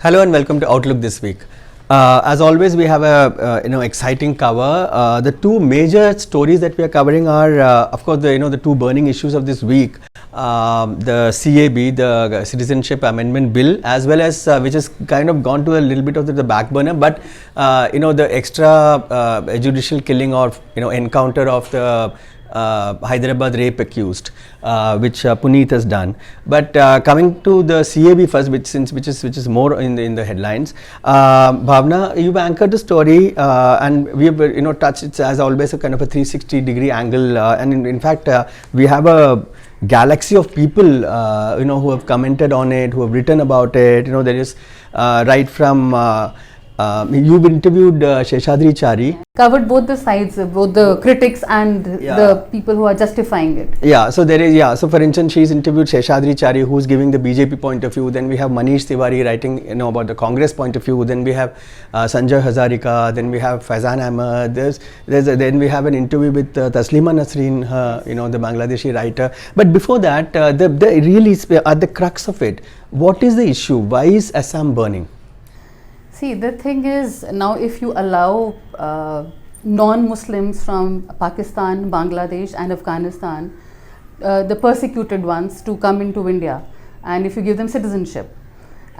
Hello and welcome to Outlook this week. As always, we have a exciting cover. The two major stories that we are covering are, of course, the two burning issues of this week: the CAB, the Citizenship Amendment Bill, as well as which has kind of gone to a little bit of the back burner. But the extra judicial killing or encounter of the Hyderabad rape accused, which Puneet has done. But coming to the CAB first, which is more in the headlines. Bhavna, you've anchored the story, and we have touched it as always a kind of a 360-degree angle, and in fact we have a galaxy of people who have commented on it, who have written about it. There is right from you've interviewed Seshadri Chari. Covered both the sides, both the critics and the people who are justifying it. Yeah, so there is, so for instance, she's interviewed Seshadri Chari, who's giving the BJP point of view. Then we have Manish Tiwari writing, about the Congress point of view. Then we have Sanjay Hazarika. Then we have Faizan Ahmed. Then we have an interview with Taslima Nasreen, the Bangladeshi writer. But before that, the really at the crux of it, what is the issue? Why is Assam burning? See, the thing is, now if you allow non-Muslims from Pakistan, Bangladesh and Afghanistan, the persecuted ones, to come into India, and if you give them citizenship,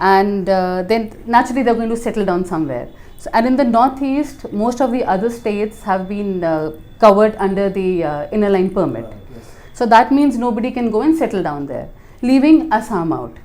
and then naturally they're going to settle down somewhere. So, and in the northeast, most of the other states have been covered under the inner line permit. So that means nobody can go and settle down there, leaving Assam out.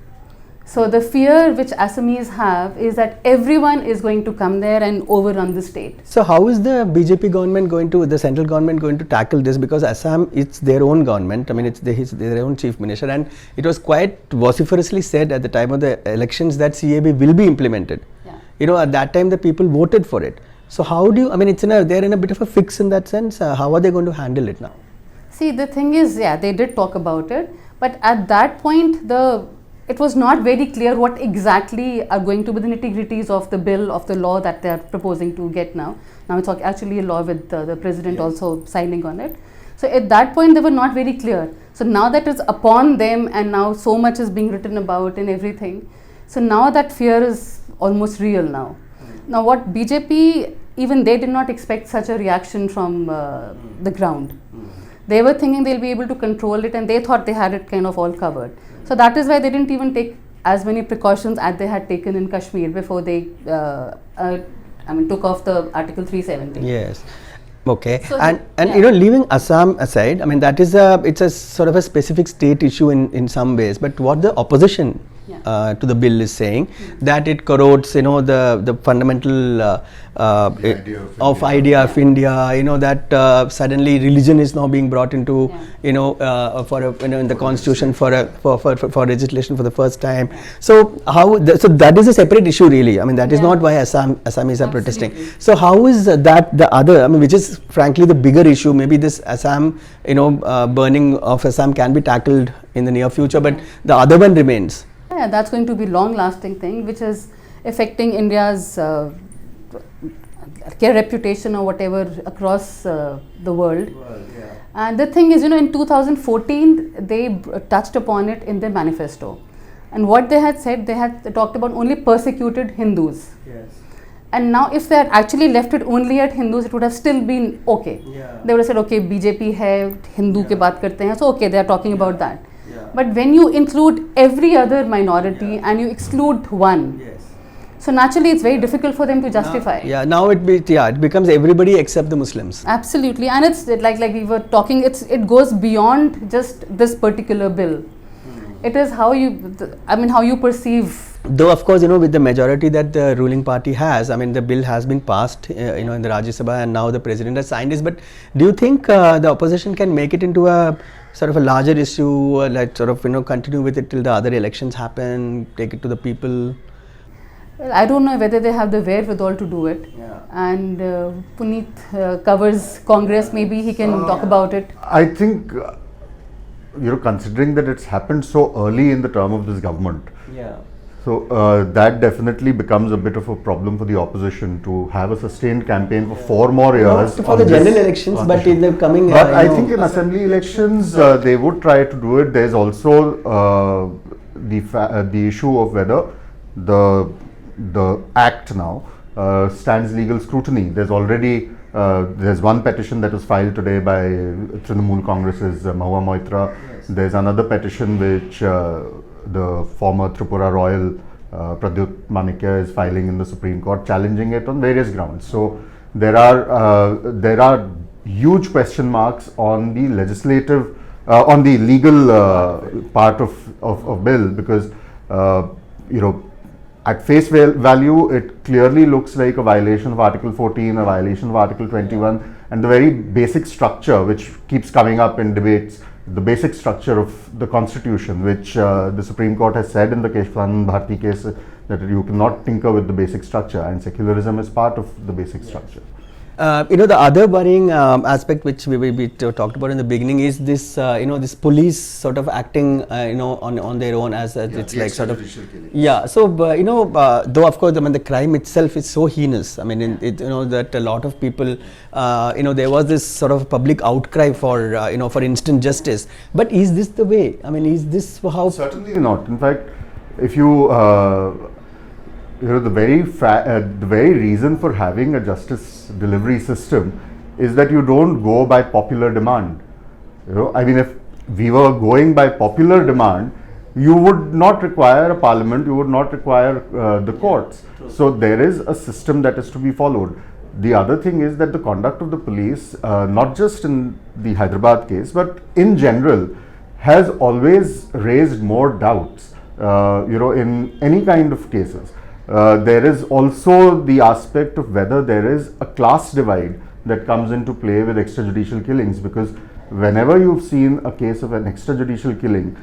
So the fear which Assamese have is that everyone is going to come there and overrun the state. So how is the BJP government the central government going to tackle this? Because Assam, it's their own government. I mean, it's their own chief minister, and it was quite vociferously said at the time of the elections that CAB will be implemented. Yeah. At that time the people voted for it. So how do you? I mean, they're in a bit of a fix in that sense. How are they going to handle it now? See, the thing is, they did talk about it, but at that point it was not very clear what exactly are going to be the nitty-gritties of the bill, of the law that they are proposing to get now. Now it's actually a law with the president also signing on it. So at that point they were not very clear. So now that it's upon them, and now so much is being written about and everything. So now that fear is almost real now. Now what BJP, even they did not expect such a reaction from the ground. They were thinking they'll be able to control it, and they thought they had it kind of all covered. So that is why they didn't even take as many precautions as they had taken in Kashmir before they took off the Article 370. Yes. Okay. So leaving Assam aside, I mean, that is it's a sort of a specific state issue in some ways. But what the opposition to the bill is saying, that it corrodes, the fundamental idea of India. That suddenly religion is now being brought into, in the constitution for legislation for the first time. So so that is a separate issue, really. I mean, that is not why Assamese are protesting. So how is that the other? I mean, which is frankly the bigger issue. Maybe this Assam, burning of Assam can be tackled in the near future, but the other one remains. Yeah, that's going to be long-lasting thing, which is affecting India's reputation or whatever across the world. And the thing is, in 2014, they touched upon it in their manifesto. And what they had said, they had talked about only persecuted Hindus. Yes. And now if they had actually left it only at Hindus, it would have still been okay. Yeah. They would have said, okay, BJP hai, Hindu ke baat karte hain. So okay, they are talking about that. But when you include every other minority and you exclude one, so naturally it's very difficult for them to justify. Now it becomes everybody except the Muslims. Absolutely, and it's like we were talking. It goes beyond just this particular bill. It is how you perceive. Though of course, with the majority that the ruling party has, I mean, the bill has been passed, in the Rajya Sabha, and now the president has signed this. But do you think the opposition can make it into a sort of a larger issue, continue with it till the other elections happen, take it to the people? Well, I don't know whether they have the wherewithal to do it. And Puneet covers Congress, maybe he can talk about it. I think, considering that it's happened so early in the term of this government, so that definitely becomes a bit of a problem for the opposition to have a sustained campaign for 4 more years. Not for the general elections, but in the coming. But I think in assembly elections, they would try to do it. There's also the issue of whether the the act now stands legal scrutiny. There's already there's one petition that was filed today by Trinamool Congress's Mahua Moitra. Yes. There's another petition which the former Tripura Royal Pradyut Manikya is filing in the Supreme Court, challenging it on various grounds. So there are huge question marks on the legislative, on the legal part of bill, because at face value, it clearly looks like a violation of Article 14, a violation of Article 21, and the very basic structure which keeps coming up in debates, the basic structure of the Constitution, which the Supreme Court has said in the Keshvanand Bharti case that you cannot tinker with the basic structure, and secularism is part of the basic structure. The other worrying aspect which we talked about in the beginning is this, this police sort of acting, on their own as it's like sort of, yeah. So, though of course, I mean, the crime itself is so heinous. I mean, that a lot of people, there was this sort of public outcry for, for instant justice. But is this the way? I mean, is this how? Certainly not. In fact, if you the very reason for having a justice delivery system is that you don't go by popular demand. I mean, if we were going by popular demand, you would not require a parliament, you would not require the courts. So there is a system that is to be followed. The other thing is that the conduct of the police, not just in the Hyderabad case, but in general, has always raised more doubts, in any kind of cases. There is also the aspect of whether there is a class divide that comes into play with extrajudicial killings, because whenever you've seen a case of an extrajudicial killing,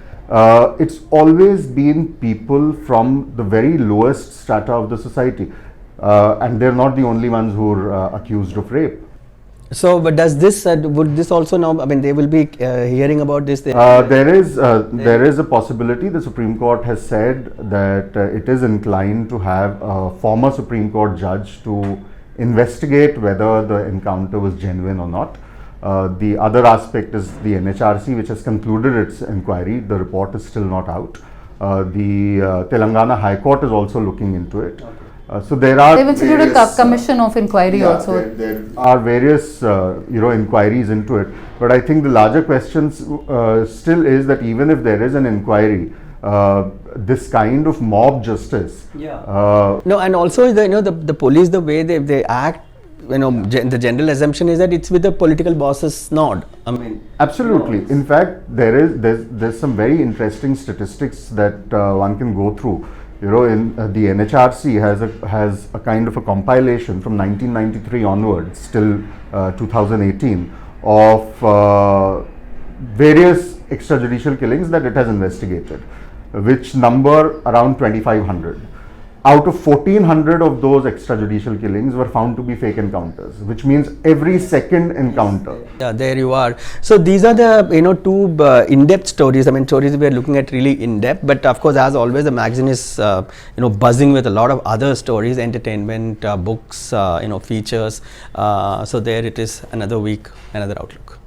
it's always been people from the very lowest strata of the society, and they're not the only ones who are accused of rape. So, but does this, would this also now, I mean, they will be hearing about this? There is a possibility. The Supreme Court has said that it is inclined to have a former Supreme Court judge to investigate whether the encounter was genuine or not. The other aspect is the NHRC, which has concluded its inquiry. The report is still not out. The Telangana High Court is also looking into it. So there are. They've instituted a commission of inquiry also. There are various inquiries into it, but I think the larger question still is that even if there is an inquiry, this kind of mob justice. Yeah. No, and also the police, the way they act. The general assumption is that it's with the political boss's nod. I mean, absolutely. In fact, there's some very interesting statistics that one can go through. In the NHRC has a kind of a compilation from 1993 onwards till 2018 of various extrajudicial killings that it has investigated, which number around 2,500. Out of 1,400 of those extrajudicial killings were found to be fake encounters, which means every second encounter. Yeah, there you are. So these are the two in-depth stories. I mean, stories we are looking at really in-depth. But of course, as always, the magazine is buzzing with a lot of other stories, entertainment, books, features. So there it is, another week, another outlook.